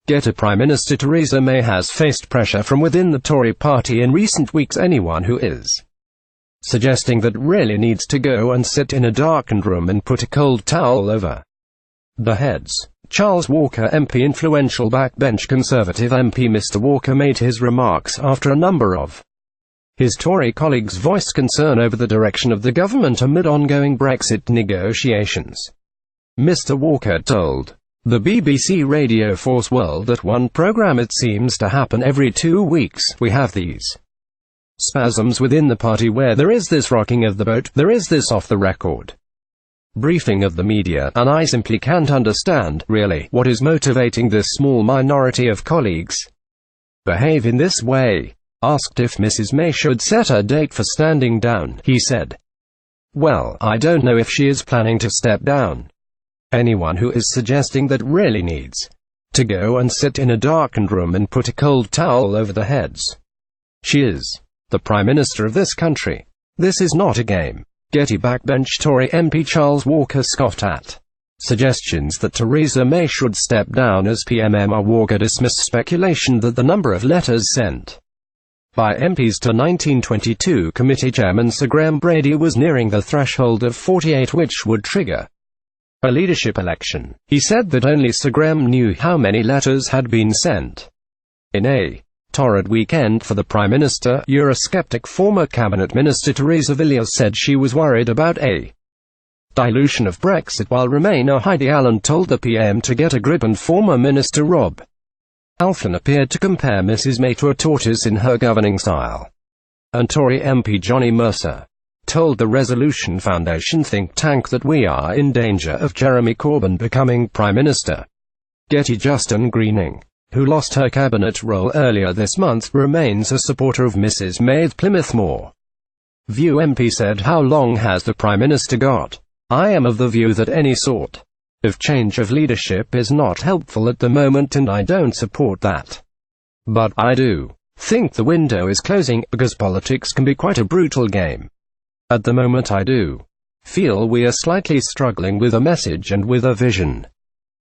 Prime Minister Theresa May has faced pressure from within the Tory Party in recent weeks. Anyone who is suggesting that really needs to go and sit in a darkened room and put a cold towel over the heads. Charles Walker MP. Influential backbench Conservative MP Mr. Walker made his remarks after a number of his Tory colleagues voiced concern over the direction of the government amid ongoing Brexit negotiations. Mr. Walker told the BBC Radio 4's World at One programme, "It seems to happen every 2 weeks. We have these spasms within the party where there is this rocking of the boat, there is this off-the-record briefing of the media, and I simply can't understand, really, what is motivating this small minority of colleagues behave in this way." Asked if Mrs. May should set a date for standing down, he said, "Well, I don't know if she is planning to step down. Anyone who is suggesting that really needs to go and sit in a darkened room and put a cold towel over their heads. She is the Prime Minister of this country. This is not a game." Backbench Tory MP Charles Walker scoffed at suggestions that Theresa May should step down as PMM. Walker dismissed speculation that the number of letters sent by MPs to 1922 committee chairman Sir Graham Brady was nearing the threshold of 48, which would trigger a leadership election. He said that only Sir Graham knew how many letters had been sent. In a torrid weekend for the Prime Minister, Eurosceptic former Cabinet Minister Theresa May said she was worried about a dilution of Brexit, while Remainer Heidi Allen told the PM to get a grip, and former Minister Rob Alflin appeared to compare Mrs. May to a tortoise in her governing style. And Tory MP Johnny Mercer told the Resolution Foundation think tank that we are in danger of Jeremy Corbyn becoming Prime Minister. Justin Greening, who lost her cabinet role earlier this month, remains a supporter of Mrs. May's Plymouth Moor View MP said, "How long has the Prime Minister got? I am of the view that any sort of change of leadership is not helpful at the moment, and I don't support that. But I do think the window is closing, because politics can be quite a brutal game. At the moment I do feel we are slightly struggling with a message and with a vision."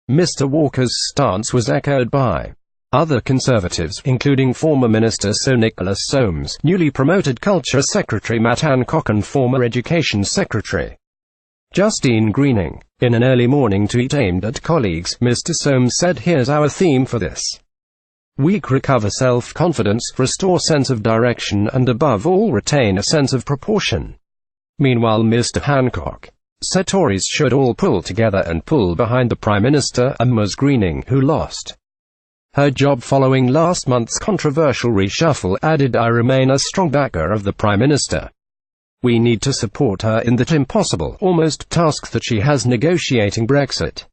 Mr. Walker's stance was echoed by other Conservatives, including former Minister Sir Nicholas Soames, newly promoted Culture Secretary Matt Hancock, and former Education Secretary Justine Greening. In an early morning tweet aimed at colleagues, Mr. Soames said, "Here's our theme for this week: recover self-confidence, restore sense of direction, and above all retain a sense of proportion." Meanwhile, Mr. Hancock said Tories should all pull together and pull behind the Prime Minister, and Ms. Greening, who lost her job following last month's controversial reshuffle, added, "I remain a strong backer of the Prime Minister. We need to support her in that impossible, almost task that she has negotiating Brexit."